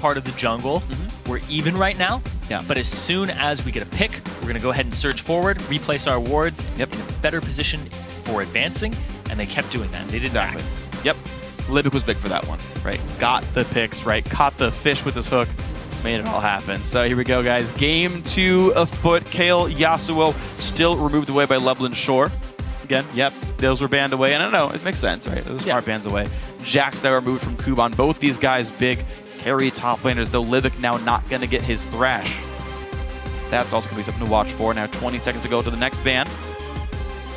part of the jungle. We're even right now. Yeah. But as soon as we get a pick, we're going to go ahead and surge forward, replace our wards in a better position for advancing, and they kept doing that. They did exactly. Yep. Libic was big for that one, right? Got the picks, right? Caught the fish with his hook. Made it all happen. So here we go, guys. Game 2 afoot. Kale Yasuo still removed away by Lublin Shore. Again, yep, those were banned away. And I don't know, it makes sense, right? Those smart bans away. Jax now removed from Kuban. Both these guys big carry top laners, though Libic now not going to get his Thrash. That's also going to be something to watch for. Now 20 seconds to go to the next ban.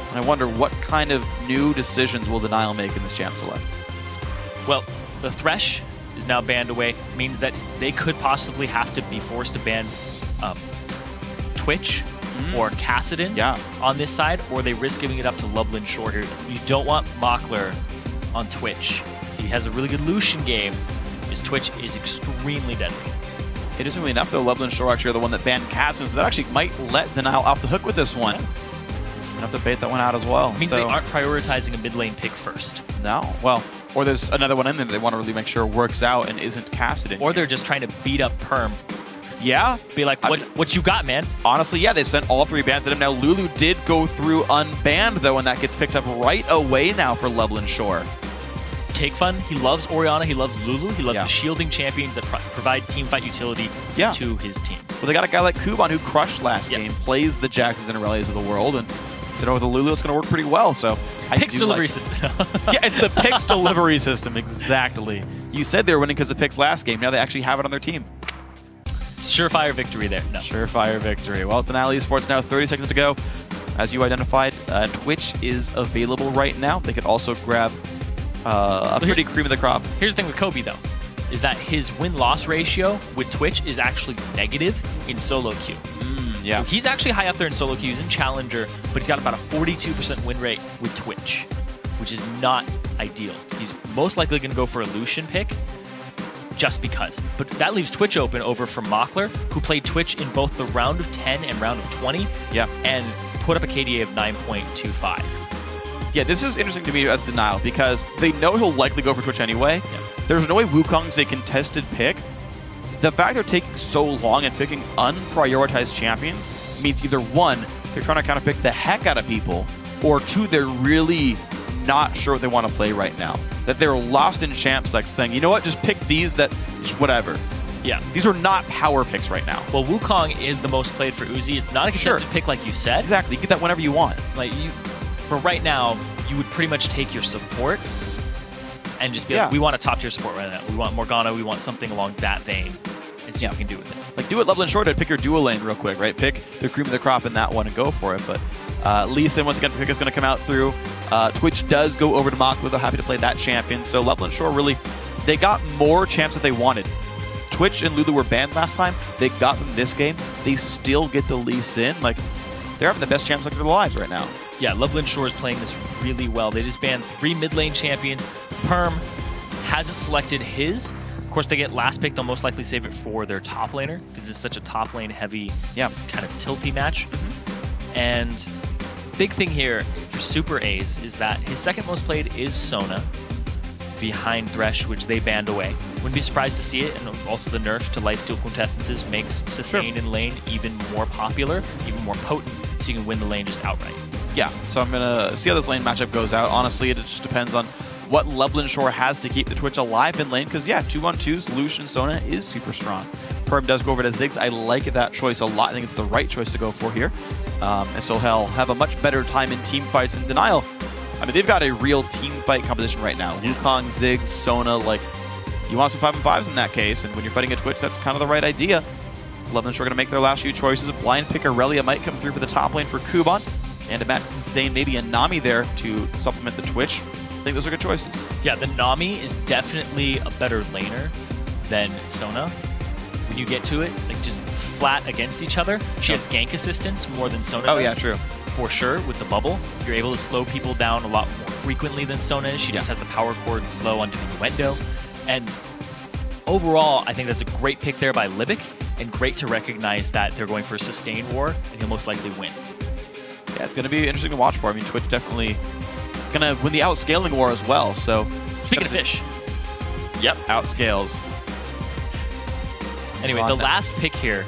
And I wonder what kind of new decisions will Denial make in this champ select? Well, the Thresh is now banned away, means that they could possibly have to be forced to ban Twitch or Kassadin on this side, or they risk giving it up to Lublin Shore here. You don't want Mockler on Twitch. He has a really good Lucian game. His Twitch is extremely deadly. Interestingly enough, though, Lublin Shore actually are the one that banned Kassadin, so that actually might let Denial off the hook with this one. I'll have to bait that one out as well. It means they aren't prioritizing a mid lane pick first. No. Well, or there's another one in there that they want to really make sure works out and isn't Kassadin. Or they're just trying to beat up Perm. Yeah. Be like, what you got, man? Honestly, yeah, they sent all 3 bans at him. Now, Lulu did go through unbanned, though, and that gets picked up right away now for Lublin Shore. Take fun. He loves Orianna. He loves Lulu. He loves the shielding champions that provide teamfight utility to his team. Well, they got a guy like Kuban who crushed last game, plays the Jaxes and Aurelias of the world, and said, oh, with the Lulu, it's going to work pretty well. So Pix delivery system. Yeah, it's the Pix delivery system, exactly. You said they were winning because of Pix last game. Now they actually have it on their team. Surefire victory there. No. Surefire victory. Well, Denial eSports now 30 seconds to go. As you identified, Twitch is available right now. They could also grab a pretty cream of the crop. Here's the thing with Kobe, though, is that his win-loss ratio with Twitch is actually negative in solo queue. Yeah. So he's actually high up there in solo queue. He's in Challenger, but he's got about a 42% win rate with Twitch, which is not ideal. He's most likely going to go for a Lucian pick just because. But that leaves Twitch open over for Mockler, who played Twitch in both the round of 10 and round of 20, and put up a KDA of 9.25. Yeah, this is interesting to me as Denial, because they know he'll likely go for Twitch anyway. There's no way Wukong's a contested pick. The fact they're taking so long and picking unprioritized champions means either one, they're trying to kind of pick the heck out of people, or two, they're really not sure what they want to play right now. That they're lost in champs, like saying, you know what, just pick these that, just whatever. Yeah. These are not power picks right now. Well, Wukong is the most played for Uzi. It's not a contested pick like you said. Exactly. You get that whenever you want. Like, for right now, you would pretty much take your support and just be like, we want a top tier support right now. We want Morgana. We want something along that vein. And see what we can do with it. Like, do it Lublin Shore to pick your dual lane real quick, right? Pick the cream of the crop in that one and go for it. But Lee Sin, once again, pick is going to come out through. Twitch does go over to Mockler. They're happy to play that champion. So Lublin Shore really, they got more champs that they wanted. Twitch and Lulu were banned last time. They got them this game. They still get the Lee Sin. Like, they're having the best champs of their lives right now. Yeah, Lublin Shore is playing this really well. They just banned 3 mid lane champions. Perm hasn't selected his. Of course, they get last pick. They'll most likely save it for their top laner because it's such a top lane heavy, kind of tilty match. And big thing here for Super A's is that his second most played is Sona behind Thresh, which they banned away. Wouldn't be surprised to see it, and also the nerf to lifesteal quintessences makes sustain in lane even more popular, even more potent, so you can win the lane just outright. Yeah, so I'm going to see how this lane matchup goes out. Honestly, it just depends on what Lublin Shore has to keep the Twitch alive in lane, because 2-on-2s, Lucian Sona is super strong. Perm does go over to Ziggs. I like that choice a lot. I think it's the right choice to go for here. And so he'll have a much better time in team fights. In Denial, I mean, they've got a real team fight composition right now. Wukong, Ziggs, Sona, like, you want some 5-on-5s in that case, and when you're fighting a Twitch, that's kind of the right idea. Lublin Shore going to make their last few choices. A blind pick Aurelia might come through for the top lane for Kuban, and a match to sustain maybe a Nami there to supplement the Twitch. I think those are good choices. Yeah, the Nami is definitely a better laner than Sona. When you get to it, like just flat against each other, she has gank assistance more than Sona does. Oh yeah, true. For sure, with the bubble, you're able to slow people down a lot more frequently than Sona is. She just has the power chord and slow on innuendo. And overall, I think that's a great pick there by Libic, and great to recognize that they're going for a sustain war, and he'll most likely win. Yeah, it's going to be interesting to watch for. I mean, Twitch definitely going to win the outscaling war as well. So speaking of fish. Yep, outscales. Anyway, the last pick here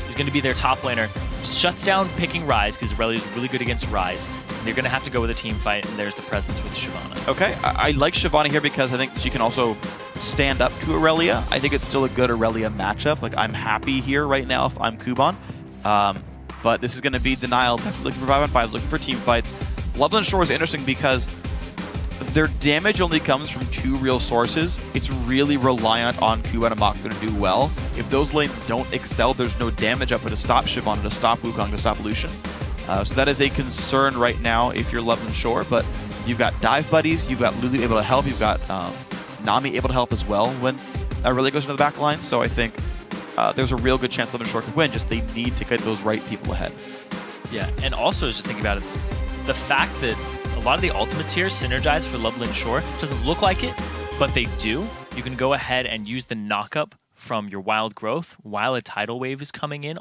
is going to be their top laner. Shuts down picking Ryze because Irelia is really good against Ryze. They're going to have to go with a team fight, and there's the presence with Shyvana. Okay, I like Shyvana here because I think she can also stand up to Irelia. I think it's still a good Irelia matchup. Like, I'm happy here right now if I'm Kuban. But this is going to be Denial, definitely looking for 5-on-5s, looking for team fights. Lublin Shore is interesting because their damage only comes from 2 real sources. It's really reliant on Kuban and Moxler to do well. If those lanes don't excel, there's no damage up to stop Shyvana, to stop Wukong, to stop Lucian. So that is a concern right now if you're Lublin Shore, but you've got dive buddies, you've got Lulu able to help, you've got Nami able to help as well when Irelia goes into the back line. So I think there's a real good chance Lublin Shore could win, just they need to get those right people ahead. Yeah, and also just thinking about it, the fact that a lot of the ultimates here synergize for Lublin Shore doesn't look like it, but they do. You can go ahead and use the knockup from your Wild Growth while a Tidal Wave is coming in.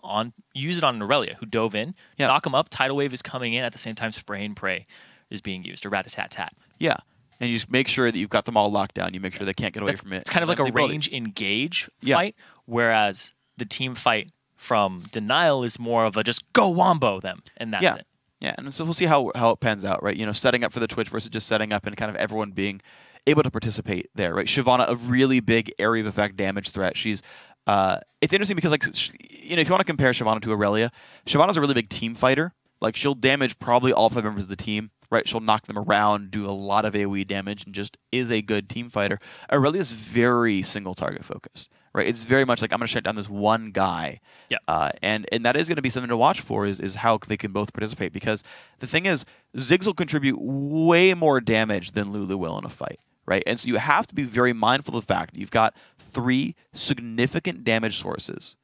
Use it on Irelia, who dove in. Yeah. Knock him up, Tidal Wave is coming in. At the same time, Spray and Pray is being used, or Rat-a-tat-tat. Yeah, and you just make sure that you've got them all locked down. You make sure they can't get away from it. It's kind of like a range engage fight, whereas the team fight from Denial is more of a just go wombo them, and that's it. Yeah, and so we'll see how it pans out, right? You know, setting up for the Twitch versus just setting up and kind of everyone being able to participate there, right? Shyvana, a really big area of effect damage threat. She's it's interesting because, like, you know, if you want to compare Shyvana to Irelia, Shyvana's a really big team fighter. Like, she'll damage probably all 5 members of the team, right? She'll knock them around, do a lot of AoE damage, and just is a good team fighter. Irelia is very single target focused, right? It's very much like, I'm going to shut down this one guy. Yeah. And that is going to be something to watch for is how they can both participate. Because the thing is, Ziggs will contribute way more damage than Lulu will in a fight, right? And so you have to be very mindful of the fact that you've got 3 significant damage sources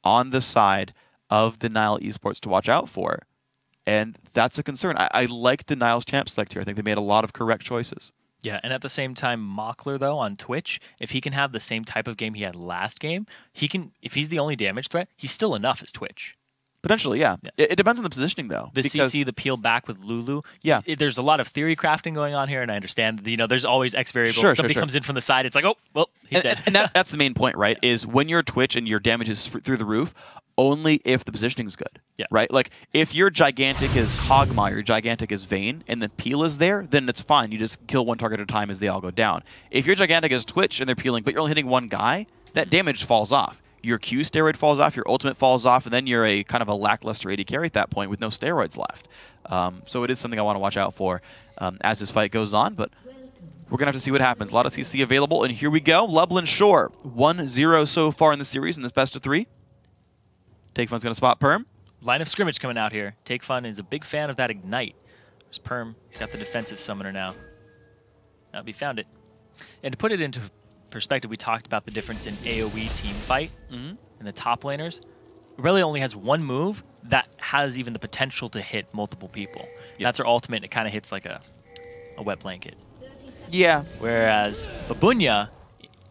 on the side of Denial eSports to watch out for. And that's a concern. I like Denial's champ select here. I think they made a lot of correct choices. Yeah, and at the same time, Mockler, though, on Twitch, if he can have the same type of game he had last game, he can. If he's the only damage threat, he's still enough as Twitch. Potentially, yeah. It depends on the positioning, though. The CC, the peel back with Lulu. Yeah. There's a lot of theory crafting going on here, and I understand, you know, there's always X variable. Somebody comes in from the side, it's like, oh, well, he's dead. And that's the main point, right, is when you're Twitch and your damage is through the roof, only if the positioning is good, right? Like, if your Gigantic is Kog'Maw, your Gigantic is Vayne, and the peel is there, then it's fine. You just kill one target at a time as they all go down. If your Gigantic is Twitch and they're peeling, but you're only hitting one guy, that damage falls off. Your Q steroid falls off, your ultimate falls off, and then you're a kind of a lackluster AD carry at that point with no steroids left. So it is something I want to watch out for as this fight goes on, but we're going to have to see what happens. A lot of CC available, and here we go. Lublin Shore, 1-0 so far in the series in this best of 3. Take Fun's going to spot Perm. Line of scrimmage coming out here. Take Fun is a big fan of that Ignite. There's Perm. He's got the defensive summoner now. We found it. And to put it into perspective, we talked about the difference in AoE team fight and the top laners. Irelia only has one move that has even the potential to hit multiple people. Yep. That's her ultimate, and it kind of hits like a wet blanket. Yeah. Whereas Babunya,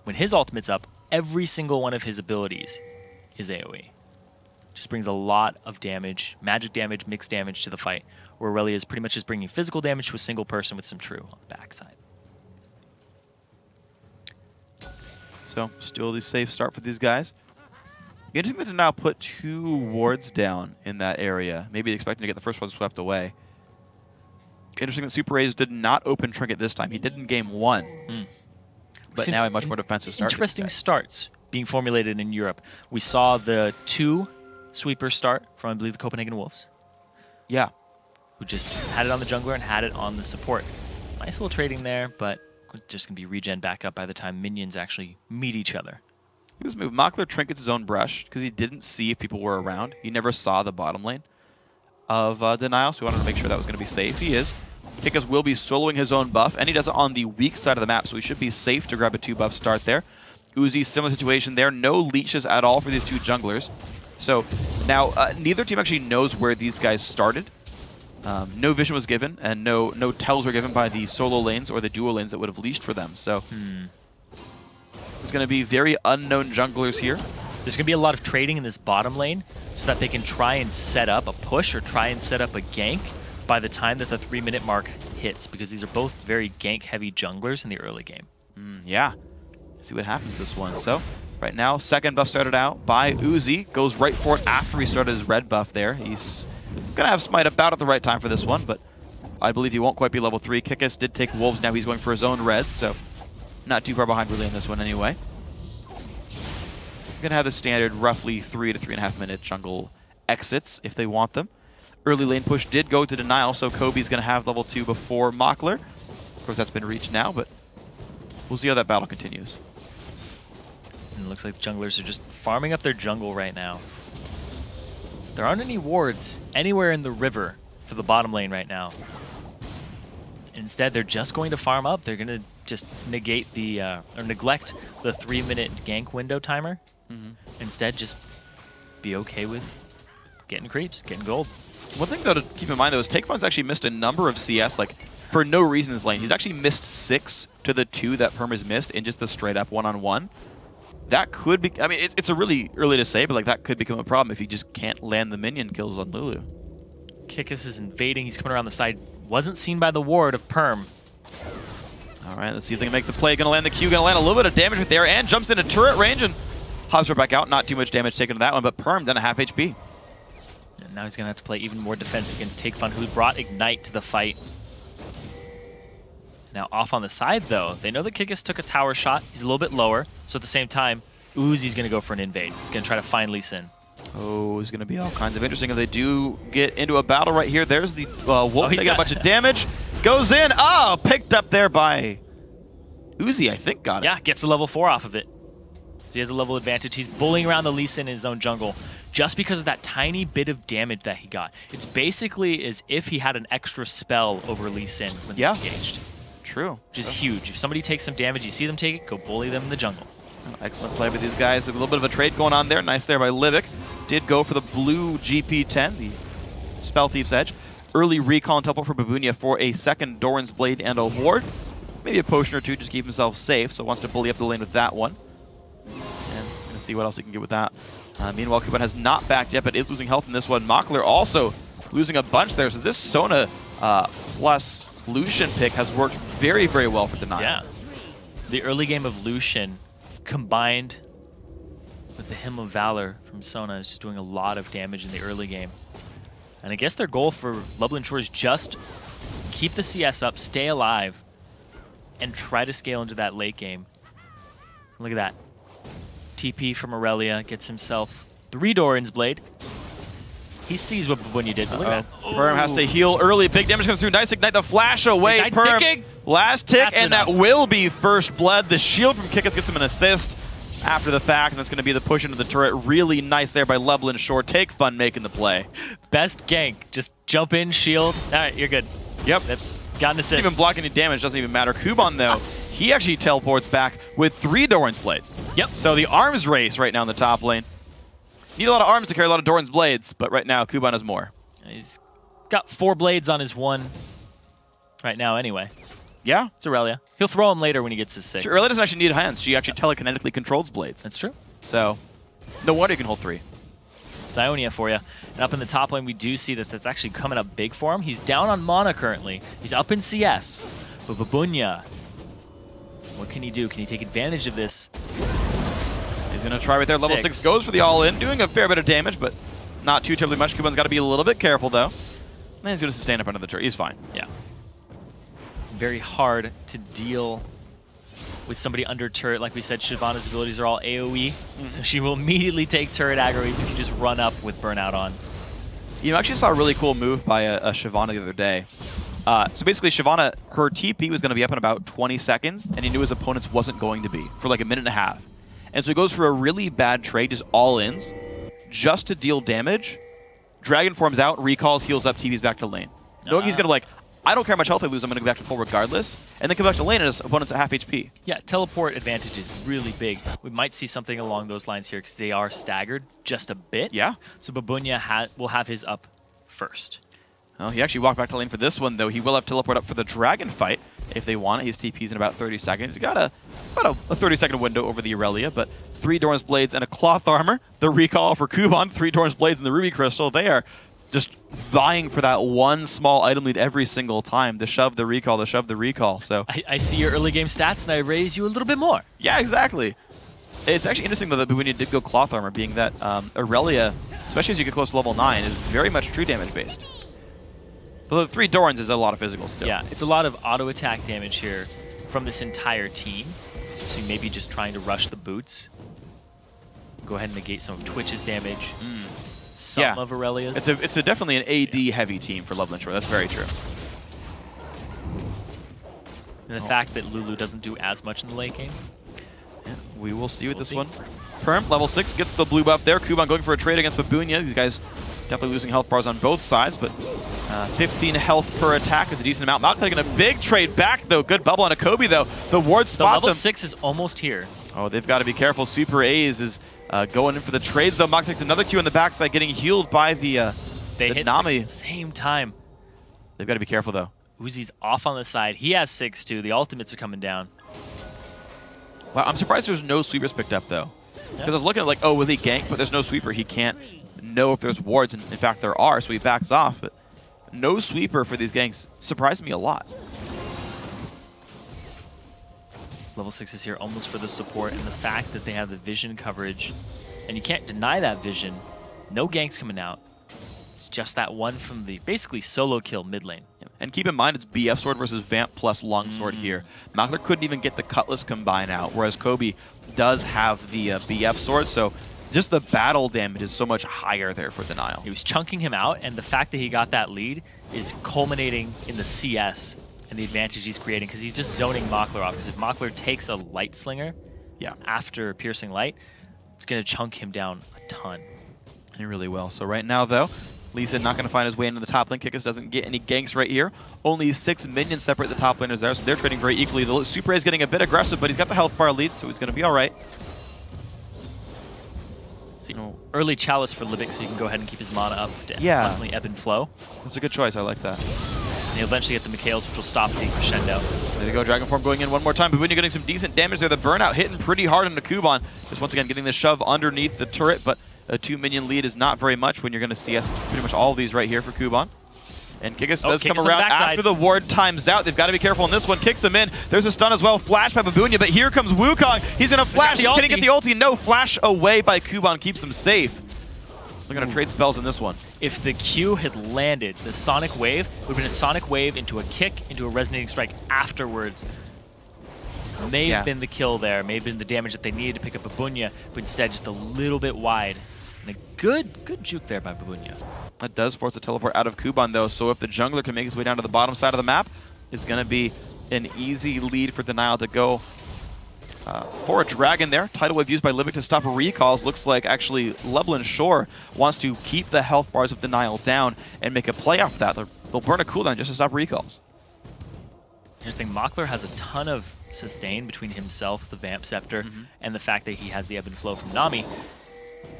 when his ultimate's up, every single one of his abilities is AoE. Just brings a lot of damage, magic damage, mixed damage to the fight, where Irelia is pretty much just bringing physical damage to a single person with some true on the backside. So, still the safe start for these guys. Interesting to now put 2 wards down in that area. Maybe expecting to get the first one swept away. Interesting that Super A's did not open Trinket this time. He did in game 1. But now a much more defensive start. Interesting starts being formulated in Europe. We saw the 2 sweeper start from, I believe, the Copenhagen Wolves. Yeah. Who just had it on the jungler and had it on the support. Nice little trading there, but just going to be regen back up by the time minions actually meet each other. Look at this move. Mockler trinkets his own brush because he didn't see if people were around. He never saw the bottom lane of Denial, so he wanted to make sure that was going to be safe. He is. Kikas will be soloing his own buff, and he does it on the weak side of the map, so he should be safe to grab a 2-buff start there. Uzi, similar situation there. No leashes at all for these 2 junglers. So now neither team actually knows where these guys started. No vision was given, and no tells were given by the solo lanes or the duo lanes that would have leashed for them. So there's going to be very unknown junglers here. There's going to be a lot of trading in this bottom lane so that they can try and set up a push or try and set up a gank by the time that the 3-minute mark hits, because these are both very gank-heavy junglers in the early game. Yeah. See what happens this one. So Right now, second buff started out by Uzi. Goes right for it after he started his red buff there. He's going to have Smite about at the right time for this one, but I believe he won't quite be level 3. Kikis did take Wolves. Now he's going for his own red, so not too far behind really in this one anyway. Going to have the standard roughly 3 to 3.5 minute jungle exits if they want them. Early lane push did go to denial, so Kobe's going to have level 2 before Mockler. Of course, that's been reached now, but we'll see how that battle continues. And it looks like the junglers are just farming up their jungle right now. There aren't any wards anywhere in the river for the bottom lane right now. Instead, they're just going to farm up. They're going to just negate the or neglect the 3-minute gank window timer. Instead, just be okay with getting creeps, getting gold. One thing though to keep in mind though is Takefun's actually missed a number of CS like for no reason in this lane. He's actually missed 6 to the 2 that Perm has missed in just the straight up one-on-one. That could be, I mean, it's a really early to say, but like that could become a problem if he just can't land the minion kills on Lulu. Kikis is invading. He's coming around the side. Wasn't seen by the ward of Perm. All right, let's see if they can make the play. Gonna land the Q, gonna land a little bit of damage right there, and jumps into turret range and hops right back out. Not too much damage taken to that one, but Perm done a half HP. And now he's gonna have to play even more defense against Takefun, who brought Ignite to the fight. Now off on the side though, they know that Kikis took a tower shot. He's a little bit lower, so at the same time, Uzi's gonna go for an invade. He's gonna try to find Lee Sin. Oh, it's gonna be all kinds of interesting if they do get into a battle right here. There's the Wolf. Oh, They got a bunch of damage. Goes in. Oh, picked up there by Uzi, I think, got it. Yeah, gets a level 4 off of it. So he has a level advantage. He's bullying around the Lee Sin in his own jungle just because of that tiny bit of damage that he got. It's basically as if he had an extra spell over Lee Sin when they're engaged. True. Which is huge. If somebody takes some damage, you see them take it, go bully them in the jungle. Oh, excellent play by these guys. A little bit of a trade going on there. Nice there by Livic. Did go for the blue GP10, the Spell Thief's Edge. Early recall and teleport for Babunia for a second Doran's Blade and a ward. Maybe a potion or two just to keep himself safe, so wants to bully up the lane with that one. And gonna see what else he can get with that. Meanwhile, Kuban has not backed yet, but is losing health in this one. Mockler also losing a bunch there, so this Sona plus Lucian pick has worked very, very well for Denial. Yeah. The early game of Lucian combined with the Hymn of Valor from Sona is just doing a lot of damage in the early game. And I guess their goal for Lublin Shore is just keep the CS up, stay alive, and try to scale into that late game. Look at that. TP from Aurelia gets himself 3 Doran's Blade. He sees what Babunia did, but look at that. Perm has to heal early. Big damage comes through. Nice Ignite, the flash away. Ignite's Perm, ticking. last tick, That's and enough. that will be first blood. The shield from Kikis gets him an assist after the fact, and that's going to be the push into the turret. Really nice there by Lublin Shore. Takefun making the play. Best gank. Just jump in, shield. All right, you're good. Yep. Got an assist. Even blocking any damage doesn't even matter. Kuban, though, he actually teleports back with 3 Doran's Blades. Yep. So the arms race right now in the top lane. Need a lot of arms to carry a lot of Doran's Blades, but right now Kuban has more. He's got 4 blades on his one right now anyway. Yeah. It's Aurelia. He'll throw them later when he gets his 6. Sure, Aurelia doesn't actually need hands. She actually telekinetically controls blades. That's true. So no wonder you can hold 3. It's Ionia for you. And up in the top lane, we do see that that's actually coming up big for him. He's down on mana currently. He's up in CS. But Babunia, what can he do? Can he take advantage of this? He's going to try right there. Level 6 goes for the all-in, doing a fair bit of damage, but not too terribly much. Kuban's got to be a little bit careful, though. And he's going to sustain up under the turret. He's fine. Yeah. Very hard to deal with somebody under turret. Like we said, Shyvana's abilities are all AoE, so she will immediately take turret aggro even if you just run up with Burnout on. You know, I actually saw a really cool move by a Shyvana the other day. So basically, Shyvana, her TP was going to be up in about 20 seconds, and he knew his opponent's wasn't going to be for like a minute and a half. And so he goes for a really bad trade, just all-ins, just to deal damage. Dragon forms out, recalls, heals up, TP's back to lane. Knowing he's going to like, I don't care how much health I lose, I'm going to go back to full regardless, and then come back to lane and his opponent's at half HP. Yeah, teleport advantage is really big. We might see something along those lines here because they are staggered just a bit. Yeah. So Babunia will have his up first. Well, he actually walked back to lane for this one, though. He will have teleport up for the dragon fight if they want it. His TP's in about 30 seconds. He's got about a 30-second window over the Aurelia, but 3 Doran's Blades and a cloth armor. The recall for Kuban, 3 Doran's Blades and the Ruby Crystal. They are just vying for that one small item lead every single time. The shove, the recall, the shove, the recall. So I see your early game stats, and I raise you a little bit more. yeah, exactly. It's actually interesting, though, that Bubunia did go Cloth Armor, being that Aurelia, especially as you get close to level 9, is very much true damage based. Though the 3 Dorans is a lot of physical still. Yeah, it's a lot of auto attack damage here from this entire team. So you may be just trying to rush the boots. Go ahead and negate some of Twitch's damage. Some of Aurelia's. It's definitely an AD heavy team for Lublin Shore. That's very true. And the fact that Lulu doesn't do as much in the late game. Yeah, we will see with this one. Perm, level 6, gets the blue buff there. Kuban going for a trade against Bubunia. These guys definitely losing health bars on both sides, but 15 health per attack is a decent amount. Malk taking a big trade back, though. Good bubble on a Kobe, though. The ward spots level him. 6 is almost here. Oh, they've got to be careful. Super A's is going in for the trades, though. Malk takes another Q on the backside, getting healed by the they hit Nami. at the same time. They've got to be careful, though. Uzi's off on the side. He has 6 too. The ultimates are coming down. Wow, I'm surprised there's no sweepers picked up, though. Because I was looking at like, oh, will he gank? But there's no sweeper. He can't know if there's wards. And in fact, there are, so he backs off. But no sweeper for these ganks surprised me a lot. Level 6 is here almost for the support. And the fact that they have the vision coverage, and you can't deny that vision. No ganks coming out. It's just that one from the basically solo kill mid lane. And keep in mind, it's BF Sword versus Vamp plus Longsword here. Makler couldn't even get the Cutlass combine out, whereas Kobe does have the BF Sword, so just the battle damage is so much higher there for Denial. He was chunking him out, and the fact that he got that lead is culminating in the CS and the advantage he's creating, because he's just zoning Makler off, because if Makler takes a Light Slinger after Piercing Light, it's going to chunk him down a ton. He really will. So right now, though, Lisa not going to find his way into the top lane. Kikis doesn't get any ganks right here. Only 6 minions separate the top laners there, so they're trading very equally. The Super A is getting a bit aggressive, but he's got the health bar lead, so he's going to be all right. Early Chalice for Libic, so you can go ahead and keep his mana up to constantly ebb and flow. That's a good choice. I like that. And he'll eventually get the Mikhails, which will stop the crescendo. There you go. Dragon Form going in one more time. Bubunia getting some decent damage there. The Burnout hitting pretty hard into Kuban. Just once again getting the shove underneath the turret, but a 2-minion lead is not very much when you're going to CS pretty much all of these right here for Kuban. And Kikis does come around after the ward times out. They've got to be careful on this one. Kicks him in. There's a stun as well. Flash by Bubunia, but here comes Wukong. He's going to flash. Can he get the ulti? No. Flash away by Kuban keeps him safe. They're going to trade spells in this one. If the Q had landed, the Sonic Wave would have been a Sonic Wave into a kick, into a Resonating Strike afterwards. May have been the kill there. May have been the damage that they needed to pick up Bubunia, but instead just a little bit wide. And a good juke there by Bubunia. That does force the teleport out of Kuban, though, so if the jungler can make his way down to the bottom side of the map, it's going to be an easy lead for Denial to go for a dragon there. Tidal Wave used by Libic to stop recalls. Looks like actually Lublin Shore wants to keep the health bars of Denial down and make a play off that. They'll burn a cooldown just to stop recalls. Here's the thing, Makler has a ton of sustain between himself, the Vamp Scepter, and the fact that he has the ebb and flow from Nami.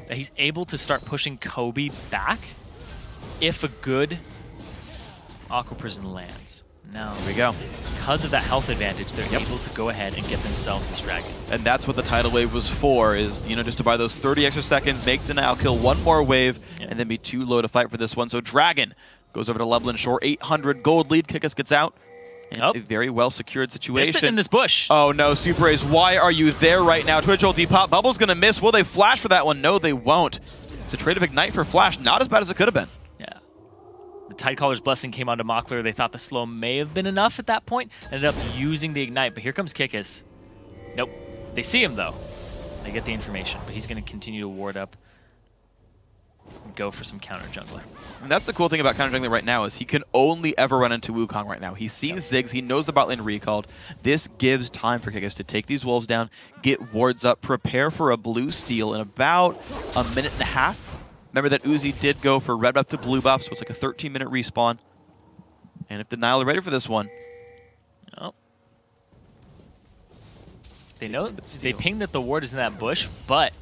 That he's able to start pushing Kobe back if a good Aqua Prison lands. Now, here we go. Because of that health advantage, they're able to go ahead and get themselves this dragon. And that's what the Tidal Wave was for, is, you know, just to buy those 30 extra seconds, make Denial kill one more wave, and then be too low to fight for this one. So Dragon goes over to Lublin Shore, 800 gold lead. Kikis gets out. And a very well secured situation. They're sitting in this bush. Oh no, Super A's, why are you there right now? Twitch ulti pop. Bubble's gonna miss. Will they flash for that one? No, they won't. It's a trade of Ignite for Flash. Not as bad as it could have been. Yeah. The Tidecaller's Blessing came onto Makler. They thought the slow may have been enough at that point. Ended up using the Ignite, but here comes Kikis. Nope. They see him though. They get the information, but he's gonna continue to ward up and go for some counter jungler. And that's the cool thing about counter jungler right now, is he can only ever run into Wukong right now. He sees Ziggs, he knows the bot lane recalled. This gives time for Kikis to take these wolves down, get wards up, prepare for a blue steal in about a minute and a half. Remember that Uzi did go for red buff to blue buff, so it's like a 13-minute respawn. And if Denial are ready for this one. Oh. They know, they pinged that the ward is in that bush, but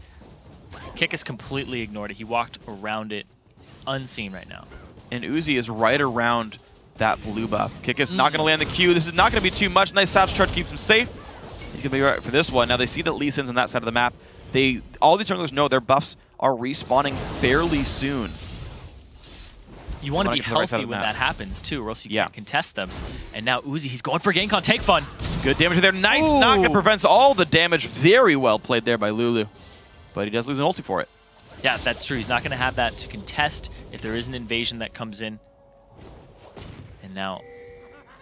Kikis completely ignored it. He walked around it. He's unseen right now. And Uzi is right around that blue buff. Kikis not going to land the Q. This is not going to be too much. Nice Satch charge keeps him safe. He's going to be right for this one. Now they see that Lee Sin's on that side of the map. All these junglers know their buffs are respawning fairly soon. You want to be healthy when that happens too, or else you can't contest them. And now Uzi, he's going for gank on Take Fun. Good damage there. Nice knock. It prevents all the damage. Very well played there by Lulu. But he does lose an ulti for it. Yeah, that's true. He's not going to have that to contest if there is an invasion that comes in. And now,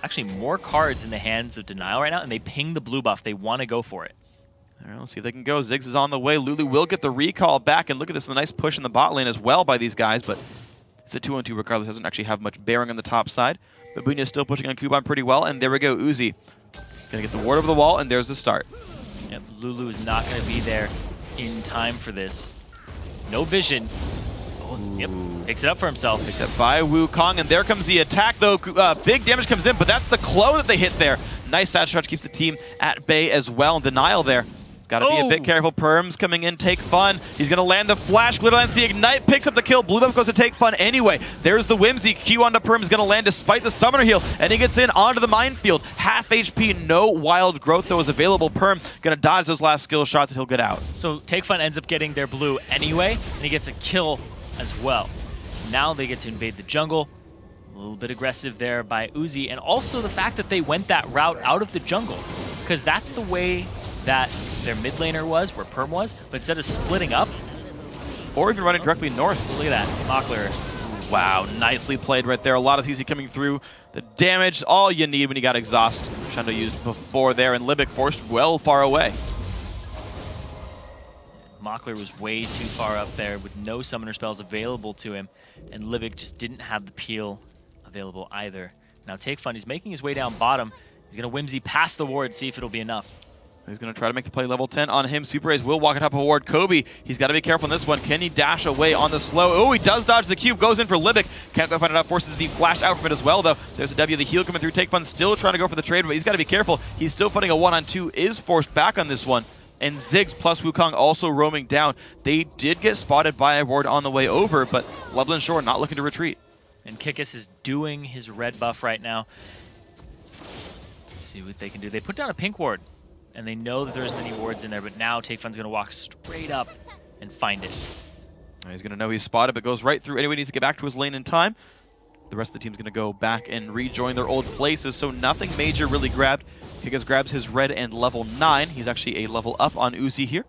actually more cards in the hands of Denial right now, and they ping the blue buff. They want to go for it. All right, let's see if they can go. Ziggs is on the way. Lulu will get the recall back, and look at this, a nice push in the bot lane as well by these guys, but it's a 2-on-2 regardless. Doesn't actually have much bearing on the top side. Babunia is still pushing on Kuban pretty well, and there we go. Uzi gonna get the ward over the wall, and there's the start. Yep, Lulu is not going to be there in time for this. No vision. Oh, yep, picks it up for himself. Picked up by Wukong, and there comes the attack, though. Big damage comes in, but that's the clone that they hit there. Nice side stretch, keeps the team at bay as well. Denial there. Got to be a bit careful. Perm's coming in, Take Fun. He's going to land the flash. Glitter lands the ignite, picks up the kill. Blue buff goes to Take Fun anyway. There's the Whimsy. Q onto Perm is going to land despite the summoner heal, and he gets in onto the minefield. Half HP, no wild growth though is available. Perm going to dodge those last skill shots, and he'll get out. So Take Fun ends up getting their blue anyway, and he gets a kill as well. Now they get to invade the jungle. A little bit aggressive there by Uzi, and also the fact that they went that route out of the jungle, because that's the way that their mid laner was, where Perm was, but instead of splitting up, or even running directly north. Look at that, Mockler. Wow, nicely played right there. A lot of CC coming through. The damage, all you need when you got Exhaust. Shundo used before there, and Libic forced well far away. Mockler was way too far up there with no summoner spells available to him, and Libic just didn't have the peel available either. Now Take Fun, he's making his way down bottom. He's going to Whimsy past the ward, see if it'll be enough. He's going to try to make the play level 10 on him. Super Ace will walk it up a ward. Kobe, he's got to be careful in this one. Can he dash away on the slow? Oh, he does dodge the cube. Goes in for Libic. Can't quite find it out. Forces the flash out from it as well, though. There's a W. The heal coming through. Take Fun still trying to go for the trade, but he's got to be careful. He's still putting a 1-on-2. Is forced back on this one. And Ziggs plus Wukong also roaming down. They did get spotted by a ward on the way over, but Lublin Shore not looking to retreat. And Kikis is doing his red buff right now. Let's see what they can do. They put down a pink ward, and they know that there's many wards in there, but now Take Fun's going to walk straight up and find it. He's going to know he's spotted, but goes right through. Anyway, needs to get back to his lane in time. The rest of the team's going to go back and rejoin their old places, so nothing major really grabbed. Kikis grabs his red and level 9. He's actually a level up on Uzi here.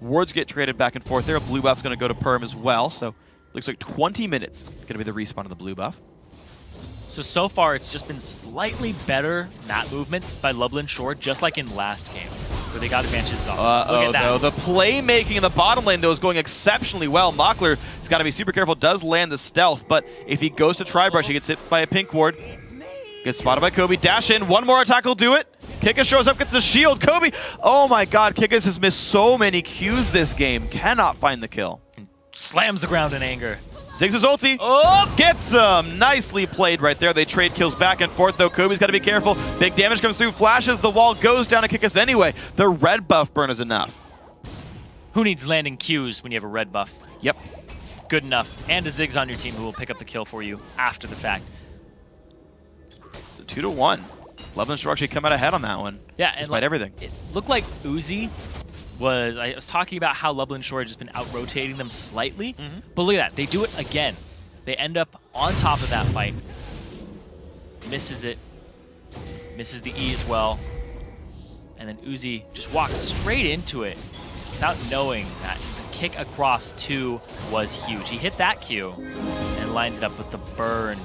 Wards get traded back and forth there. Blue buff's going to go to Perm as well, so looks like 20 minutes going to be the respawn of the blue buff. So far, it's just been slightly better map movement by Lublin Shore, just like in last game, where they got advantages off. Look at that. Though. The playmaking in the bottom lane, though, is going exceptionally well. Mockler has got to be super careful, does land the stealth, but if he goes to Tri-Brush, he gets hit by a pink ward. Gets spotted by Kobe. Dash in. One more attack will do it. Kikis shows up, gets the shield. Kobe, oh my god, Kikis has missed so many Qs this game. Cannot find the kill. And slams the ground in anger. Ziggs' ulti. Oh! Gets him. Nicely played right there. They trade kills back and forth, though. Kobe's got to be careful. Big damage comes through. Flashes. The wall goes down to Kikis anyway. The red buff burn is enough. Who needs landing Qs when you have a red buff? Yep. Good enough. And a Ziggs on your team who will pick up the kill for you after the fact. So 2-1. Lublin Shore actually come out ahead on that one. Yeah, and despite everything. It looked like Uzi was, I was talking about how Lublin Shore had just been out-rotating them slightly, but look at that, they do it again. They end up on top of that fight. Misses it. Misses the E as well. And then Uzi just walks straight into it without knowing that the kick across 2 was huge. He hit that Q and lines it up with the burn.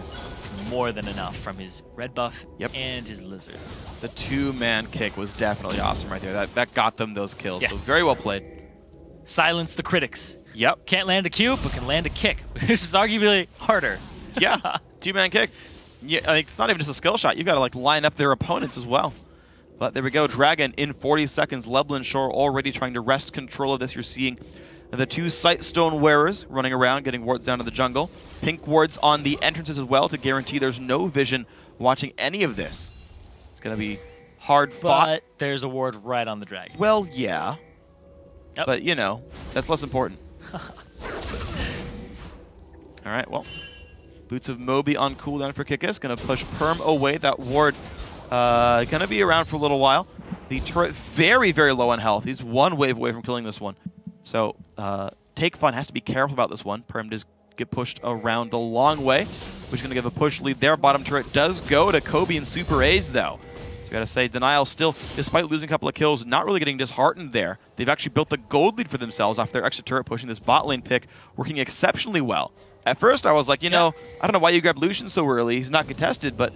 More than enough from his red buff and his lizard. The 2-man kick was definitely awesome right there. That got them those kills. Yeah. So very well played. Silence the critics. Yep. Can't land a Q, but can land a kick, which is arguably harder. Yeah. 2-man kick. Yeah, like, it's not even just a skill shot. You got to like line up their opponents as well. But there we go. Dragon in 40 seconds. Lublin Shore already trying to wrest control of this. You're seeing the 2 Sightstone wearers running around, getting wards down to the jungle. Pink wards on the entrances as well to guarantee there's no vision watching any of this. It's going to be hard fought. But there's a ward right on the dragon. Well, yeah. Yep. But, you know, that's less important. All right, well. Boots of Moby on cooldown for Kikis. Going to push Perm away. That ward going to be around for a little while. The turret very, very low on health. He's one wave away from killing this one. So, Take Fun has to be careful about this one. Perm does get pushed around a long way, which is going to give a push lead there. Bottom turret does go to Kobe and Super A's, though. So Gotta say, Denial still, despite losing a couple of kills, not really getting disheartened there. They've actually built the gold lead for themselves off their extra turret, pushing this bot lane pick, working exceptionally well. At first, I was like, you know, I don't know why you grabbed Lucian so early. He's not contested, but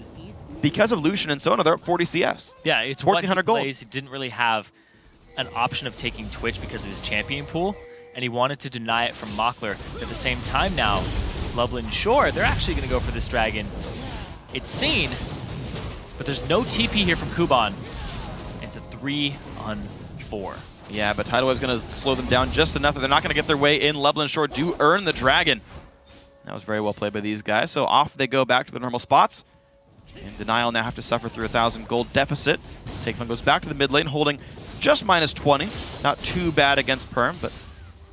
because of Lucian and Sona, they're up 40 CS. Yeah, it's 1,400 gold. He didn't really have an option of taking Twitch because of his champion pool, and he wanted to deny it from Mockler. At the same time now, Lublin Shore, they're actually going to go for this dragon. It's seen, but there's no TP here from Kuban. It's a 3-on-4. Yeah, but Tidal Wave's going to slow them down just enough that they're not going to get their way in. Lublin Shore do earn the dragon. That was very well played by these guys. So off they go back to the normal spots. And Denial now have to suffer through a 1,000 gold deficit. Takefun goes back to the mid lane, holding just -20. Not too bad against Perm, but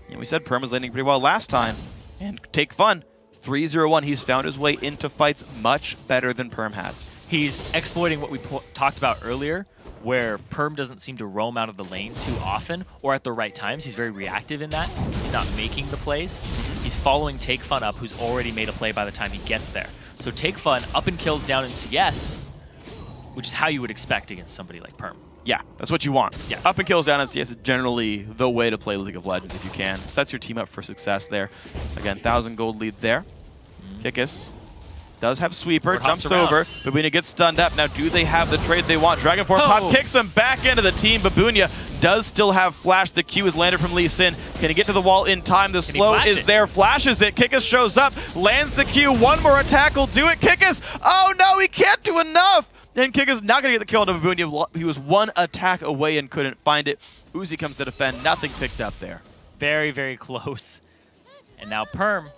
you know, we said Perm was landing pretty well last time. And Takefun, 3-0-1. He's found his way into fights much better than Perm has. He's exploiting what we talked about earlier, where Perm doesn't seem to roam out of the lane too often or at the right times. He's very reactive in that. He's not making the plays. He's following Takefun up, who's already made a play by the time he gets there. So Takefun up and kills down in CS, which is how you would expect against somebody like Perm. Yeah, that's what you want. Yeah. Up and kills down in CS is generally the way to play League of Legends if you can. Sets your team up for success there. Again, 1,000 gold lead there. Kikis does have sweeper, jumps over. Babunia gets stunned up. Now, do they have the trade they want? Dragon Form Pop kicks him back into the team. Babunia does still have flash. The Q is landed from Lee Sin. Can he get to the wall in time? The slow is there. Flashes it. Kikis shows up, lands the Q. One more attack will do it. Kikis, oh no, he can't do enough. And Kikis not going to get the kill on Babunia. He was one attack away and couldn't find it. Uzi comes to defend. Nothing picked up there. Very, very close. And now Perm,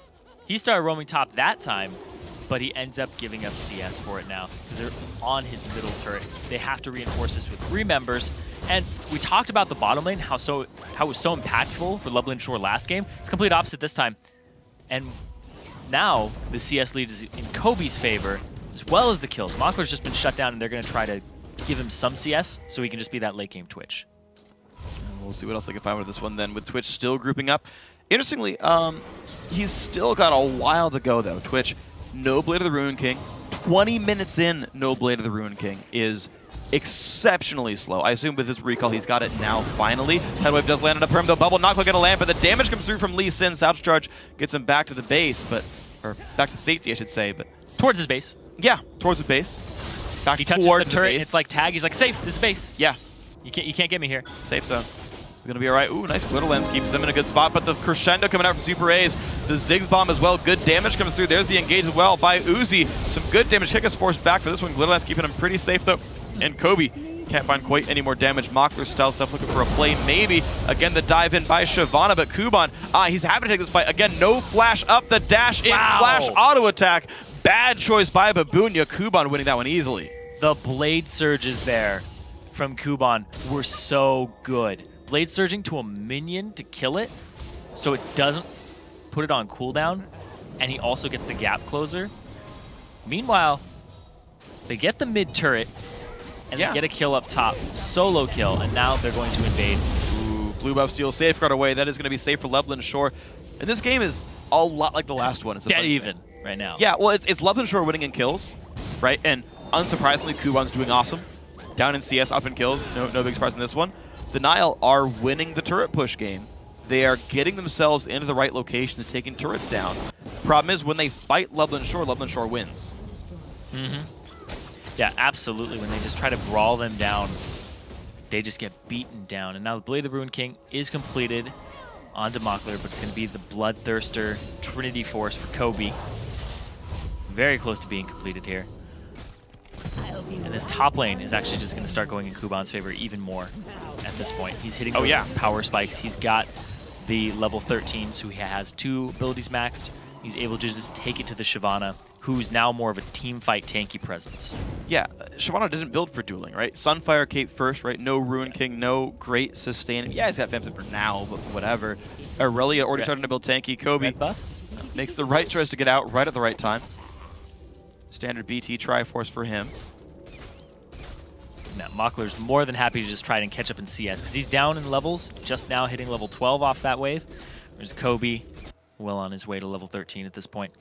he started roaming top that time, but he ends up giving up CS for it now because they're on his middle turret. They have to reinforce this with 3 members. And we talked about the bottom lane, how it was so impactful for Lublin Shore last game. It's complete opposite this time. And now the CS lead is in Kobe's favor, as well as the kills. Mockler's just been shut down, and they're going to try to give him some CS so he can just be that late game Twitch. And we'll see what else they can find with this one then, with Twitch still grouping up. Interestingly, he's still got a while to go, though. Twitch, no Blade of the Ruin King. 20 minutes in, no Blade of the Ruin King is exceptionally slow. I assume with his recall, he's got it now, finally. Tidal Wave does land on a Perm, though. Bubble not quite going to land, but the damage comes through from Lee Sin. Salvage Charge gets him back to the base, or back to safety, I should say. But towards his base. Yeah, towards the base. Back he touches the turret, and it's like tag. He's like, safe, this is base. Yeah. You can't get me here. Safe zone. Gonna be all right. Ooh, nice glitter lens keeps them in a good spot, but the crescendo coming out from Super A's. The Ziggs bomb as well. Good damage comes through. There's the engage as well by Uzi. Some good damage. Kikis forced back for this one. Glitter lens keeping him pretty safe though. And Kobe can't find quite any more damage. Mockler style stuff looking for a play maybe. Again, the dive in by Shyvana, but Kuban, he's happy to take this fight. Again, no flash up the dash in. Flash auto attack. Bad choice by Babunia. Kuban winning that one easily. The blade surges there from Kuban were so good. Blade surging to a minion to kill it, so it doesn't put it on cooldown, and he also gets the gap closer. Meanwhile, they get the mid turret, and they get a kill up top. Solo kill, and now they're going to invade. Ooh, blue buff steal safeguard away. That is going to be safe for Lublin Shore. And this game is a lot like the last one. It's dead even right now. Yeah, well, it's Lublin Shore winning in kills, right? And unsurprisingly, Kuban's doing awesome. Down in CS, up in kills. No big surprise in this one. Denial are winning the turret push game. They are getting themselves into the right location and taking turrets down. Problem is, when they fight Lublin Shore wins. Yeah, absolutely. When they just try to brawl them down, they just get beaten down. And now the Blade of the Ruin King is completed onto Mockler, but it's going to be the Bloodthirster Trinity Force for Kobe. Very close to being completed here. And this top lane is actually just going to start going in Kuban's favor even more at this point. He's hitting power spikes. He's got the level 13, so he has 2 abilities maxed. He's able to just take it to the Shyvana, who's now more of a team fight tanky presence. Yeah, Shyvana didn't build for dueling, right? Sunfire Cape first, right? No Ruin King, no great sustain. Yeah, he's got Phantom for now, but whatever. Aurelia already starting to build tanky. Kobe makes the right choice to get out right at the right time. Standard BT Triforce for him. Now, Mockler's more than happy to just try and catch up in CS because he's down in levels, just now hitting level 12 off that wave. There's Kobe, well on his way to level 13 at this point.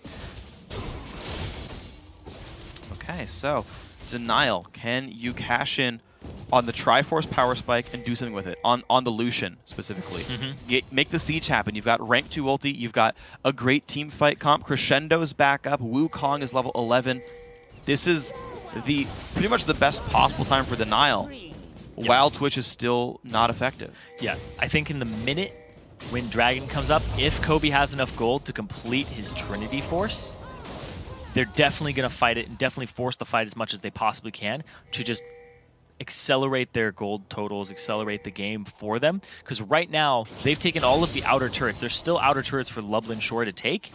Okay, so Denial, can you cash in on the Triforce Power Spike and do something with it, on the Lucian specifically? Make the siege happen. You've got rank 2 ulti, you've got a great team fight comp, Crescendo's back up, Wukong is level 11. This is pretty much the best possible time for Denial, while Twitch is still not effective. Yeah, I think in the minute when Dragon comes up, if Kobe has enough gold to complete his Trinity Force, they're definitely going to fight it and definitely force the fight as much as they possibly can to just accelerate their gold totals, accelerate the game for them. Because right now, they've taken all of the outer turrets. There's still outer turrets for Lublin Shore to take.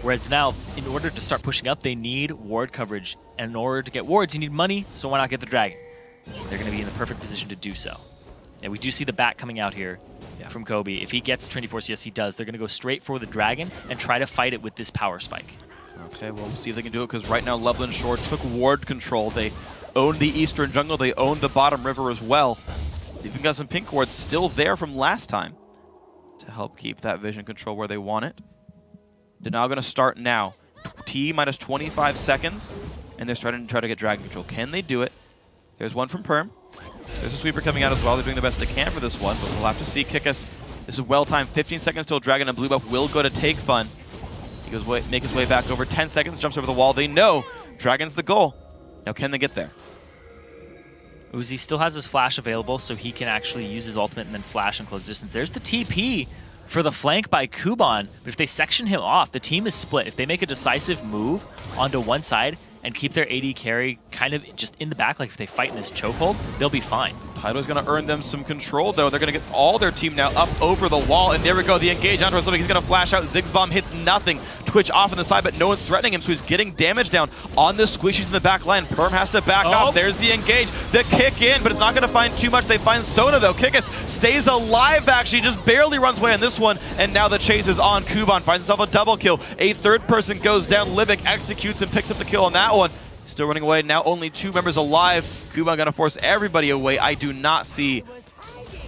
Whereas now, in order to start pushing up, they need ward coverage. And in order to get wards, you need money, so why not get the Dragon? They're going to be in the perfect position to do so. And we do see the bat coming out here from Kobe. If he gets Trinity Force, yes, he does. They're going to go straight for the Dragon and try to fight it with this power spike. Okay, well, we'll see if they can do it, because right now Lublin Shore took ward control. They owned the eastern jungle. They owned the bottom river as well. They've even got some pink wards still there from last time to help keep that vision control where they want it. They're now going to start now. T minus 25 seconds, and they're starting to try to get dragon control. Can they do it? There's one from Perm. There's a sweeper coming out as well. They're doing the best they can for this one, but we'll have to see. Kickus, this is well-timed. 15 seconds till Dragon and Blue Buff will go to take fun. He goes make his way back over. 10 seconds, jumps over the wall. They know Dragon's the goal. Now, can they get there? Uzi still has his flash available, so he can actually use his ultimate and then flash and close distance. There's the TP for the flank by Kuban, but if they section him off, the team is split. If they make a decisive move onto one side and keep their AD carry kind of just in the back, like if they fight in this chokehold, they'll be fine. Tidal's going to earn them some control, though. They're going to get all their team now up over the wall, and there we go. The engage onto his limit. He's going to flash out. Ziggs bomb hits nothing. Twitch off on the side, but no one's threatening him, so he's getting damage down on the squishies in the back line. Perm has to back off. There's the engage. The kick in, but it's not going to find too much. They find Sona, though. Kickus stays alive, actually. Just barely runs away on this one, and now the chase is on. Kuban finds himself a double kill. A third person goes down. Livic executes and picks up the kill on that one. Still running away. Now only 2 members alive. Kuban going to force everybody away. I do not see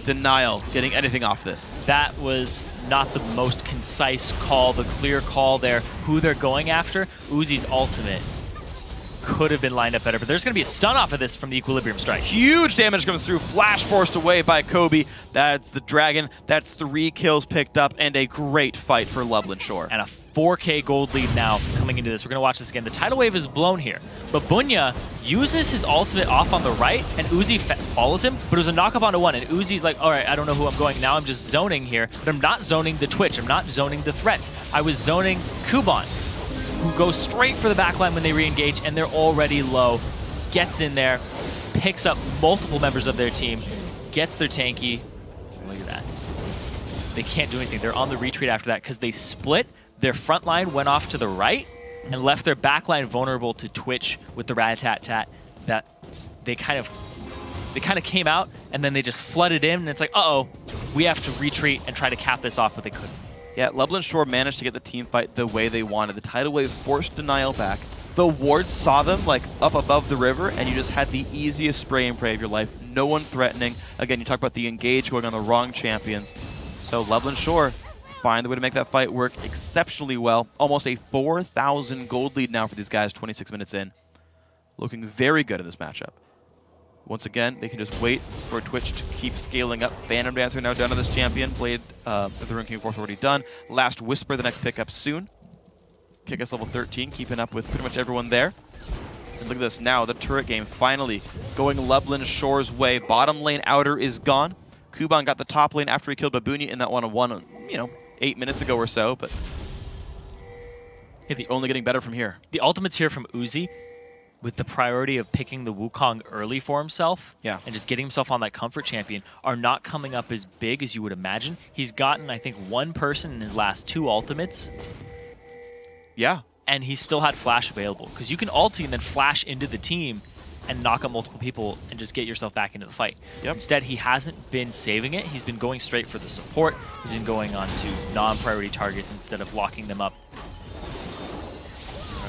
Denial getting anything off this. That was not the most concise call, the clear call there. Who they're going after, Uzi's ultimate could have been lined up better, but there's going to be a stun off of this from the Equilibrium Strike. Huge damage comes through. Flash forced away by Kobe. That's the Dragon. That's 3 kills picked up, and a great fight for Lublin Shore. And a 4K gold lead now coming into this. We're going to watch this again. The tidal wave is blown here, but Bunya uses his ultimate off on the right, and Uzi follows him, but it was a knock-up onto one, and Uzi's like, all right, I don't know who I'm going. Now I'm just zoning here, but I'm not zoning the Twitch. I'm not zoning the threats. I was zoning Kuban, who goes straight for the backline when they re-engage, and they're already low. Gets in there, picks up multiple members of their team, gets their tanky. Look at that. They can't do anything. They're on the retreat after that because they split. Their front line went off to the right and left their backline vulnerable to Twitch with the rat-a-tat-tat. That they kind of came out, and then they just flooded in, and it's like, uh-oh, we have to retreat and try to cap this off, but they couldn't. Yeah, Lublin Shore managed to get the team fight the way they wanted. The tidal wave forced Denial back. The wards saw them like up above the river, and you just had the easiest spray and pray of your life. No one threatening. Again, you talk about the engage going on the wrong champions. So Lublin Shore find the way to make that fight work exceptionally well. Almost a 4,000 gold lead now for these guys 26 minutes in. Looking very good in this matchup. Once again, they can just wait for Twitch to keep scaling up. Phantom Dancer now done to this champion. Played the Rune King Force already done. Last Whisper, the next pickup soon. Kickus level 13, keeping up with pretty much everyone there. And look at this now, the turret game finally going Lublin Shore's way. Bottom lane outer is gone. Kuban got the top lane after he killed Babunia in that one-on-one, 8 minutes ago or so, but it's only getting better from here. The ultimates here from Uzi, with the priority of picking the Wukong early for himself and just getting himself on that comfort champion, are not coming up as big as you would imagine. He's gotten, I think, 1 person in his last 2 ultimates. Yeah. And he still had flash available, because you can ulti and then flash into the team and knock up multiple people and just get yourself back into the fight. Instead, he hasn't been saving it. He's been going straight for the support. He's been going on to non-priority targets instead of locking them up.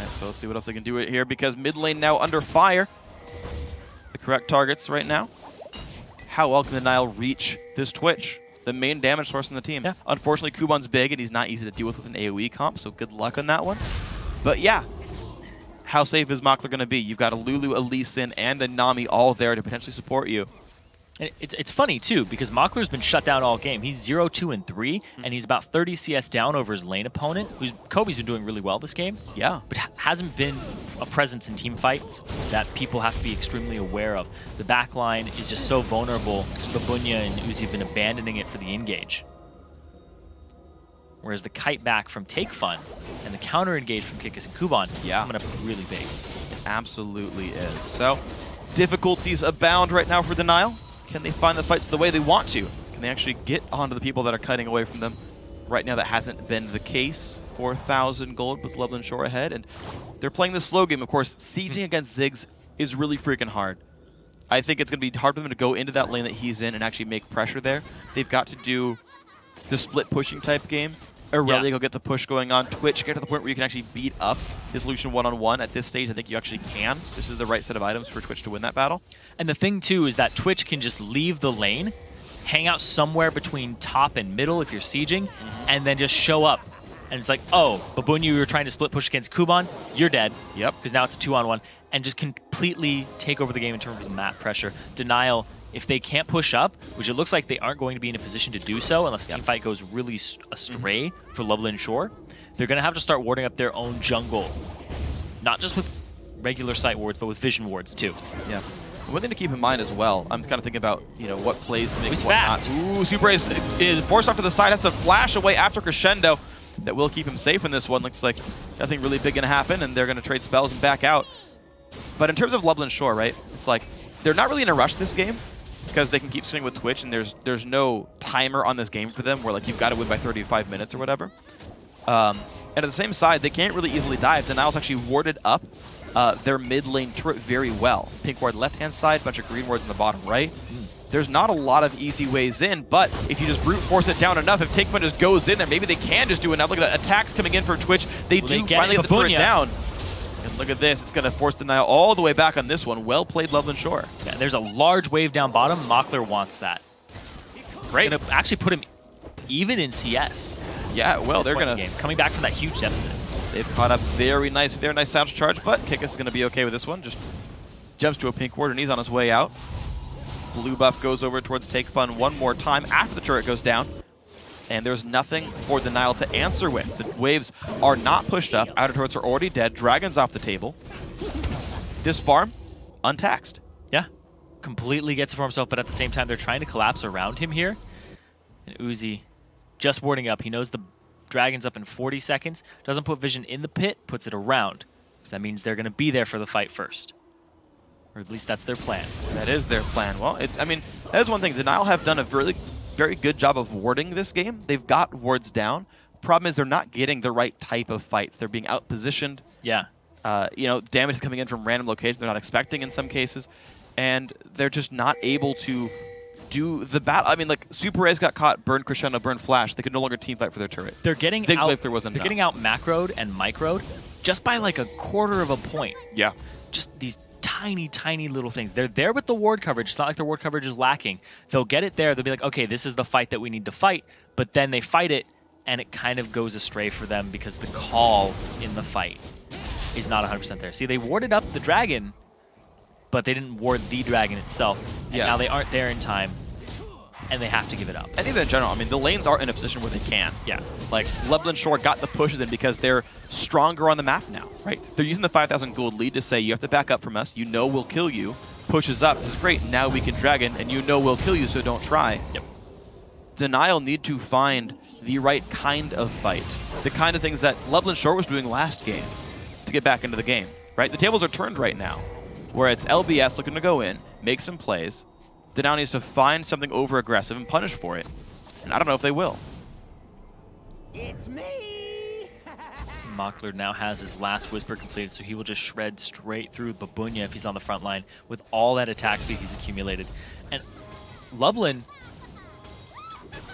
So let's see what else they can do here, because mid lane now under fire. The correct targets right now. How well can the Nile reach this Twitch? The main damage source in the team. Unfortunately, Kuban's big, and he's not easy to deal with an AoE comp, so good luck on that one. But yeah, how safe is Makler going to be? You've got a Lulu, a Lee Sin, and a Nami all there to potentially support you. And it's funny, too, because Makler's been shut down all game. He's 0-2-3, and he's about 30 CS down over his lane opponent, who's Kobe's been doing really well this game. Yeah. But hasn't been a presence in team fights that people have to be extremely aware of. The back line is just so vulnerable. Babunya and Uzi have been abandoning it for the engage. Whereas the kite back from Take Fun and the counter engage from Kikis and Kuban is coming up really big. It absolutely is. So, difficulties abound right now for Denial. Can they find the fights the way they want to? Can they actually get onto the people that are cutting away from them? Right now, that hasn't been the case. 4,000 gold with Lublin Shore ahead, and they're playing the slow game. Of course, sieging against Ziggs is really freaking hard. I think it's going to be hard for them to go into that lane that he's in and actually make pressure there. They've got to do the split pushing type game. Aurelia go get the push going on. Twitch get to the point where you can actually beat up his Lucian one-on-one. At this stage, I think you actually can. This is the right set of items for Twitch to win that battle. And the thing, too, is that Twitch can just leave the lane, hang out somewhere between top and middle if you're sieging, and then just show up. And it's like, oh, Babunya, you were trying to split push against Kuban, you're dead. Yep. Because now it's a 2-on-1. And just completely take over the game in terms of map pressure. Denial, if they can't push up, which it looks like they aren't going to be in a position to do so unless the team fight goes really astray for Lublin Shore, they're going to have to start warding up their own jungle. Not just with regular sight wards, but with vision wards too. Yeah. One thing to keep in mind as well, I'm kind of thinking about, you know, what plays to make He's what fast. not. Ooh, Super Ace is forced off to the side, has to flash away after Crescendo. That will keep him safe in this one. Looks like nothing really big going to happen, and they're going to trade spells and back out. But in terms of Lublin Shore, right, it's like they're not really in a rush this game because they can keep swinging with Twitch, and there's no timer on this game for them where like you've got to win by 35 minutes or whatever. And at the same side, they can't really easily dive. Denial's actually warded up their mid lane turret very well. Pink ward left-hand side, bunch of green wards in the bottom right. There's not a lot of easy ways in, but if you just brute force it down enough, if Take Fun just goes in there, maybe they can just do enough. Look at that, attacks coming in for Twitch. They do finally get the turret down. And look at this, it's going to force Denial all the way back on this one. Well played, Lublin Shore. Yeah, there's a large wave down bottom. Makler wants that. Great. Going to actually put him even in CS. Yeah, well, they're going to... Coming back from that huge deficit. They've caught up very nice there. Nice sound charge, but Kikis is going to be okay with this one. Just jumps to a pink ward, and he's on his way out. Blue buff goes over towards Take Fun one more time after the turret goes down. And there's nothing for Denial to answer with. The waves are not pushed up. Outer turrets are already dead. Dragon's off the table. This farm, untaxed. Yeah, completely gets it for himself, but at the same time, they're trying to collapse around him here. And Uzi just warding up. He knows the Dragon's up in 40 seconds. Doesn't put vision in the pit, puts it around. So that means they're going to be there for the fight first. Or at least that's their plan. That is their plan. Well, I mean, that is one thing. Denial have done a very good job of warding this game. They've got wards down. Problem is they're not getting the right type of fights. They're being out-positioned. Yeah. You know, damage is coming in from random locations they're not expecting in some cases. And they're just not able to do the battle. I mean, like, Super Ace got caught, burned Crescendo, burned Flash. They could no longer team fight for their turret. They're getting getting out macroed and microed just by like a quarter of a point. Yeah. Just these tiny, tiny little things. They're there with the ward coverage. It's not like their ward coverage is lacking. They'll get it there. They'll be like, okay, this is the fight that we need to fight. But then they fight it, and it kind of goes astray for them because the call in the fight is not 100% there. See, they warded up the dragon, but they didn't ward the dragon itself. And now they aren't there in time, and they have to give it up. And even in general, I mean, the lanes are in a position where they can. Yeah. Like, Lublin Shore got the pushes in because they're stronger on the map now, right? They're using the 5,000 gold lead to say, you have to back up from us. You know we'll kill you. Pushes up. This is great. Now we can dragon, and you know we'll kill you, so don't try. Yep. Denial need to find the right kind of fight. The kind of things that Lublin Shore was doing last game to get back into the game, right? The tables are turned right now, where it's LBS looking to go in, make some plays. Denial needs to find something over-aggressive and punish for it. And I don't know if they will. It's me! Makler now has his last Whisper completed, so he will just shred straight through Babunya if he's on the front line with all that attack speed he's accumulated. And Lublin,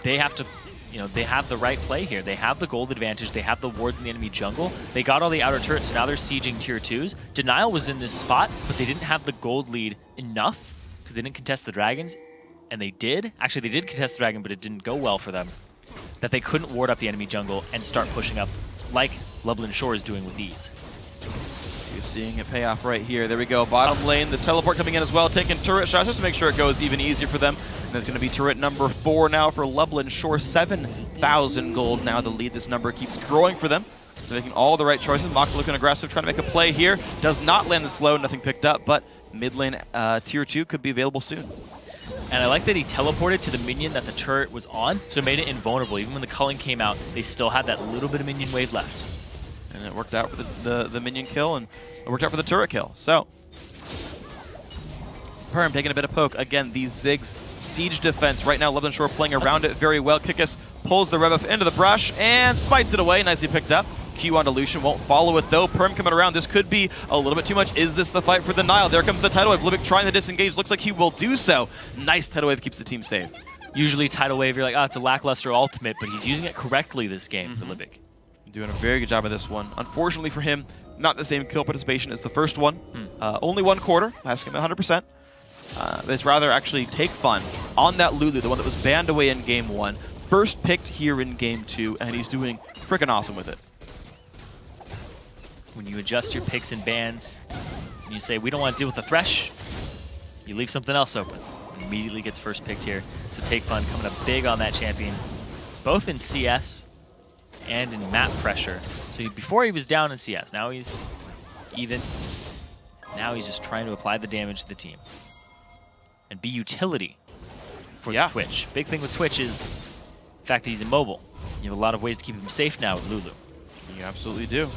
they have to, you know, they have the right play here. They have the gold advantage. They have the wards in the enemy jungle. They got all the outer turrets, so now they're sieging tier 2s. Denial was in this spot, but they didn't have the gold lead enough because they didn't contest the dragons, and they did. Actually, they did contest the dragon, but it didn't go well for them. That they couldn't ward up the enemy jungle and start pushing up like Lublin Shore is doing with ease. seeing it pay off right here. There we go. Bottom lane, the teleport coming in as well, taking turret shots just to make sure it goes even easier for them. And it's going to be turret number 4 now for Lublin Shore. 7,000 gold now the lead. This number keeps growing for them. So making all the right choices. Mock looking aggressive, trying to make a play here. Does not land the slow, nothing picked up, but mid lane tier 2 could be available soon. And I like that he teleported to the minion that the turret was on, so it made it invulnerable. Even when the culling came out, they still had that little bit of minion wave left. And it worked out for the minion kill, and it worked out for the turret kill. So, Perm taking a bit of poke. Again, these Ziggs siege defense. Right now, Lublin Shore playing around it very well. Kikis pulls the Rebuff into the brush and smites it away. Nicely picked up. Q on Lucian, won't follow it though. Perm coming around. This could be a little bit too much. Is this the fight for the Nile? There comes the tidal wave. Libic trying to disengage. Looks like he will do so. Nice tidal wave, keeps the team safe. Usually tidal wave, you're like, oh, it's a lackluster ultimate, but he's using it correctly this game for Libic. Doing a very good job of this one. Unfortunately for him, not the same kill participation as the first one. Only 1 quarter, last game 100%. But it's rather actually take fun on that Lulu, the one that was banned away in game 1. First picked here in game 2, and he's doing freaking awesome with it. When you adjust your picks and bans, and you say, we don't want to deal with the Thresh, you leave something else open. Immediately gets first picked here. So take fun coming up big on that champion, both in CS and in map pressure. So before he was down in CS, now he's even. Now he's just trying to apply the damage to the team and be utility for the Twitch. Big thing with Twitch is the fact that he's immobile. You have a lot of ways to keep him safe now with Lulu. You absolutely do.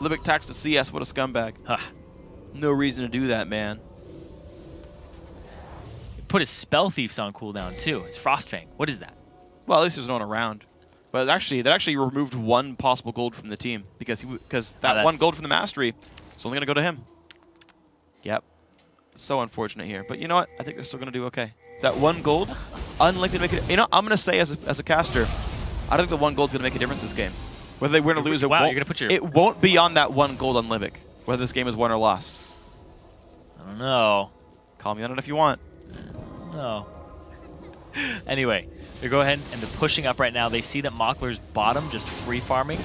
Libic tax to CS, what a scumbag. Huh. No reason to do that, man. He put his Spell Thieves on cooldown too. It's Frostfang. What is that? Well, at least there's no one around. But actually, that actually removed 1 possible gold from the team because that 1 gold from the mastery is only going to go to him. Yep. So unfortunate here. But you know what? I think they're still going to do okay. That 1 gold, unlikely to make it. You know, I'm going to say as a caster, I don't think the 1 gold's going to make a difference this game. Whether they win or lose, wow, you're gonna put your... it won't be on that 1 gold on Libic, whether this game is won or lost. I don't know. Call me on it if you want. No. Anyway, they go ahead and they're pushing up right now. They see that Mockler's bottom just free farming,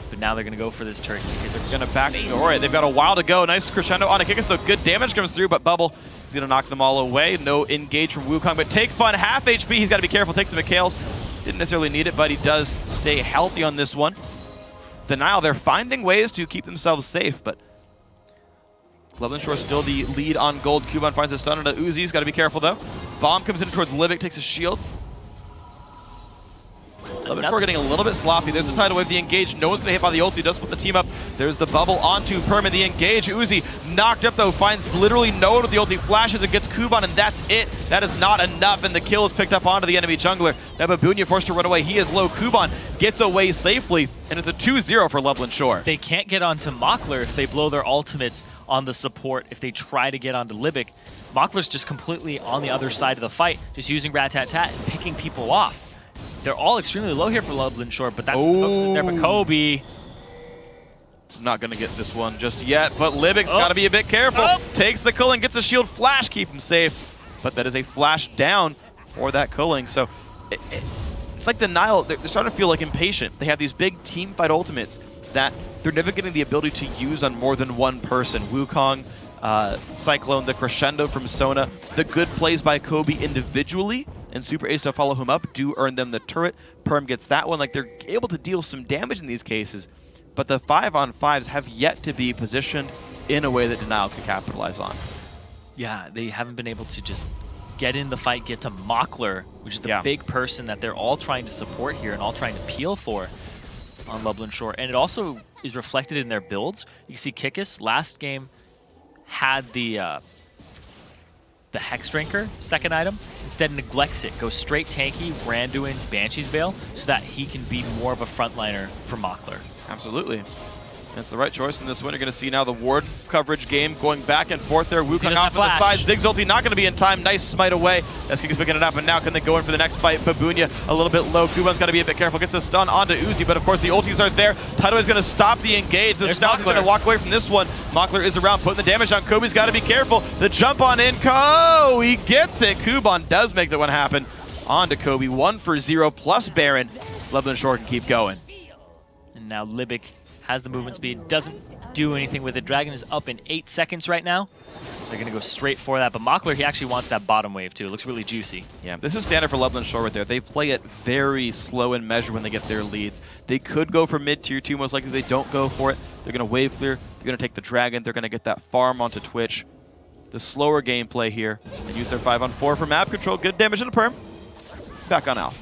but now they're going to go for this turret because it's going to backdoor it. They've got a while to go. Nice crescendo on a Kikis, though. Good damage comes through, but Bubble is going to knock them all away. No engage from Wukong, but take fun. Half HP. He's got to be careful. Takes the McHale's. Didn't necessarily need it, but he does stay healthy on this one. The Nile, they're finding ways to keep themselves safe, but Lublin Shore still the lead on gold. Kuban finds a stun on Uzi. He's got to be careful, though. Bomb comes in towards Libic, takes a shield. Lublin Shore getting a little bit sloppy. There's the tidal wave, the engage. No one's going to hit by the ulti. Does split the team up. There's the bubble onto Perm and the engage. Uzi knocked up, though. Finds literally no one with the ulti. Flashes and gets Kuban, and that's it. That is not enough, and the kill is picked up onto the enemy jungler. Now Babunia forced to run away. He is low. Kuban gets away safely, and it's a 2-0 for Lublin Shore. They can't get onto Mockler if they blow their ultimates on the support. If they try to get onto Libic, Mockler's just completely on the other side of the fight, just using Rat-Tat-Tat and picking people off. They're all extremely low here for Lublin Shore, but that focus is there for Kobe. Not going to get this one just yet, but Libic's got to be a bit careful. Takes the culling, gets a shield flash, keep him safe. But that is a flash down for that culling. So it's like the Nile, they're starting to feel like impatient. They have these big team fight ultimates that they're never getting the ability to use on more than 1 person. Wukong, Cyclone, the crescendo from Sona, the good plays by Kobe individually, and Super Ace to follow him up do earn them the turret. Perm gets that one. Like, they're able to deal some damage in these cases, but the 5-on-5s have yet to be positioned in a way that Denial can capitalize on. Yeah, they haven't been able to just get in the fight, get to Mockler, which is the big person that they're all trying to support here and all trying to peel for on Lublin Shore. And it also is reflected in their builds. You can see Kikis last game had the Hex Drinker, second item, instead neglects it, goes straight tanky, Randuin's Banshee's Veil, so that he can be more of a frontliner for Mockler. Absolutely. That's the right choice in this one. You're going to see now the ward coverage game going back and forth there. Wukong off to the side. Ziggs ulti not going to be in time. Nice smite away. As Kikis picking it up, and now can they go in for the next fight? Babunia a little bit low. Kuban's got to be a bit careful. Gets a stun onto Uzi, but of course the ultis are there. Tidal is going to stop the engage. The Snout's going to walk away from this one. Mockler is around, putting the damage on. Kobe's got to be careful. The jump on in. He gets it. Kuban does make that one happen. On to Kobe. 1 for 0 plus Baron. Lublin Shore can keep going. And now Libic has the movement speed, doesn't do anything with it. Dragon is up in 8 seconds right now. They're going to go straight for that, but Mockler, he actually wants that bottom wave too. It looks really juicy. Yeah, this is standard for Lublin Shore right there. They play it very slow and measured when they get their leads. They could go for mid tier 2, most likely they don't go for it. They're going to wave clear, they're going to take the Dragon, they're going to get that farm onto Twitch. The slower gameplay here, and use their 5-on-4 for map control. Good damage into Perm. Back on Alpha.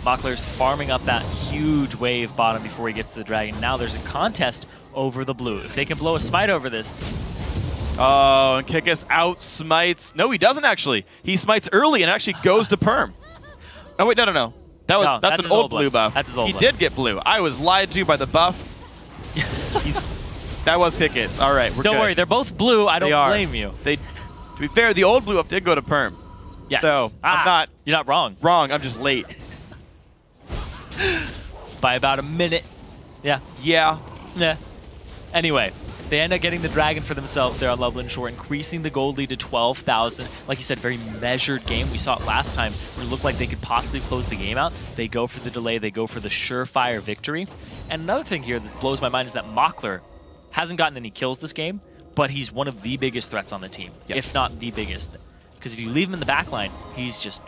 Mockler's farming up that huge wave bottom before he gets to the Dragon. Now there's a contest over the blue. If they can blow a smite over this. Oh, and Kickus out smites. No, he doesn't actually. He smites early and actually goes to Perm. Oh, wait, no. That's an old blue buff. That's his old He buff. did get blue. I was lied to by the buff. That was Kickus. All right, we're Don't good. worry, they're both blue. I don't blame you. To be fair, the old blue buff did go to Perm. Yes. So I'm You're not wrong. wrong. I'm just late. By about a minute. Yeah. Yeah. Yeah. Anyway, they end up getting the Dragon for themselves there on Lublin Shore, increasing the gold lead to 12,000. Like you said, very measured game. We saw it last time where it looked like they could possibly close the game out. They go for the delay. They go for the surefire victory. And another thing here that blows my mind is that Mockler hasn't gotten any kills this game, but he's one of the biggest threats on the team, if not the biggest. Because if you leave him in the backline, he's just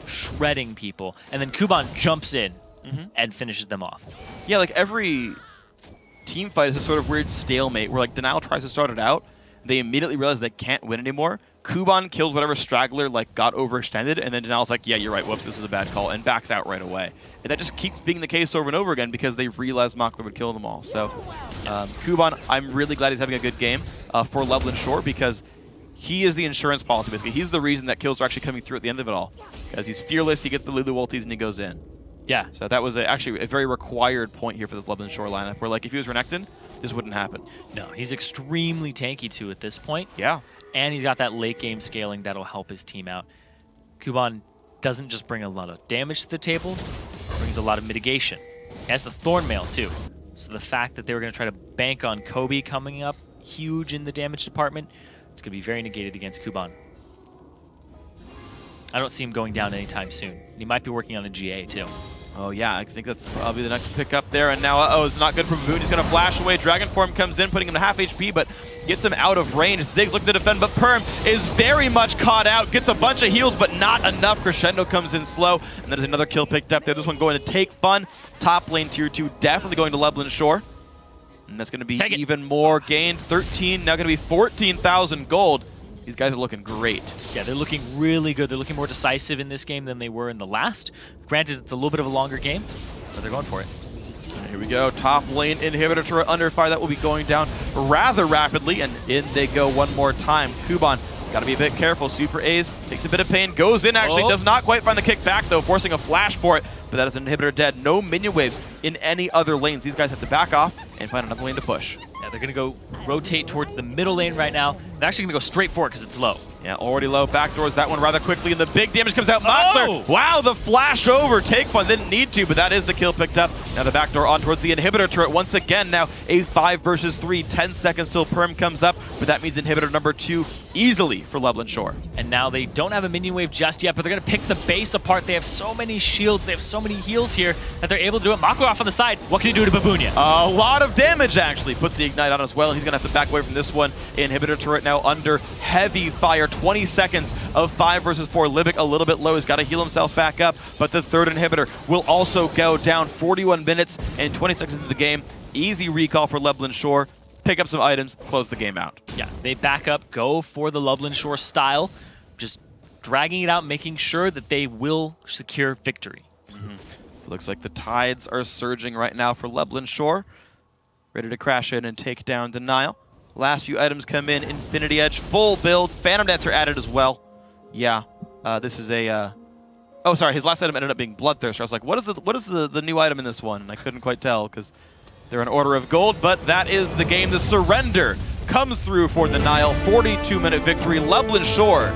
shredding people. And then Kuban jumps in and finishes them off. Yeah, like every team fight is a sort of weird stalemate where like Denial tries to start it out, they immediately realize they can't win anymore. Kuban kills whatever straggler like got overextended, and then Denial's like, yeah, you're right, whoops, this was a bad call, and backs out right away. And that just keeps being the case over and over again because they realized Mockler would kill them all. So Kuban, I'm really glad he's having a good game for Lublin Shore because he is the insurance policy, basically. He's the reason that kills are actually coming through at the end of it all. Because he's fearless, he gets the Lulu ultis, and he goes in. Yeah. So that was actually a very required point here for this Lublin Shore lineup, where like if he was Renekton, this wouldn't happen. No, he's extremely tanky too at this point. Yeah. And he's got that late game scaling that'll help his team out. Kuban doesn't just bring a lot of damage to the table, brings a lot of mitigation. He has the Thorn Mail too. So the fact that they were going to try to bank on Kobe coming up huge in the damage department, it's going to be very negated against Kuban. I don't see him going down anytime soon. He might be working on a GA too. Oh yeah, I think that's probably the next pick up there. And now, uh-oh, it's not good for Baboon. He's going to flash away. Dragon Form comes in, putting him to half HP, but gets him out of range. Ziggs looking to defend, but Perm is very much caught out. Gets a bunch of heals, but not enough. Crescendo comes in slow, and there's another kill picked up there. This one going to Take Fun. Top lane tier 2, definitely going to Lublin Shore. And that's going to be even more gained. 13, now going to be 14,000 gold. These guys are looking great. Yeah, they're looking really good. They're looking more decisive in this game than they were in the last. Granted, it's a little bit of a longer game, but they're going for it. And here we go. Top lane inhibitor turret under fire. That will be going down rather rapidly, and in they go one more time. Kuban, got to be a bit careful. Super A's, takes a bit of pain, goes in actually, does not quite find the kick back though, forcing a flash for it. But that is an inhibitor dead. No minion waves in any other lanes. These guys have to back off and find another lane to push. Yeah, they're going to go rotate towards the middle lane right now. They're actually going to go straight for it because it's low. Yeah, already low. Backdoors that one rather quickly, and the big damage comes out. Mockler, wow, the flash over. Take Fun didn't need to, but that is the kill picked up. Now the backdoor on towards the inhibitor turret. Once again, now a 5 versus 3. 10 seconds till Perm comes up, but that means inhibitor number 2 easily for Lublin Shore. And now they don't have a minion wave just yet, but they're going to pick the base apart. They have so many shields, they have so many heals here that they're able to do it. Mockler off on the side. What can he do to Babunia? A lot of damage, actually. Puts the Ignite on as well, and he's going to have to back away from this one. Inhibitor turret now under heavy fire. 20 seconds of 5 versus 4. Libic a little bit low. He's got to heal himself back up, but the third inhibitor will also go down. 41 minutes and 20 seconds into the game. Easy recall for Lublin Shore. Pick up some items, close the game out. Yeah, they back up, go for the Lublin Shore style, just dragging it out, making sure that they will secure victory. Looks like the tides are surging right now for Lublin Shore. Ready to crash in and take down Denial. Last few items come in. Infinity Edge, full build. Phantom Dance are added as well. Yeah, this is a... oh, sorry, his last item ended up being Bloodthirster. I was like, what is the new item in this one? And I couldn't quite tell because they're an order of gold, but that is the game. The surrender comes through for Denial. 42-minute victory. Lublin Shore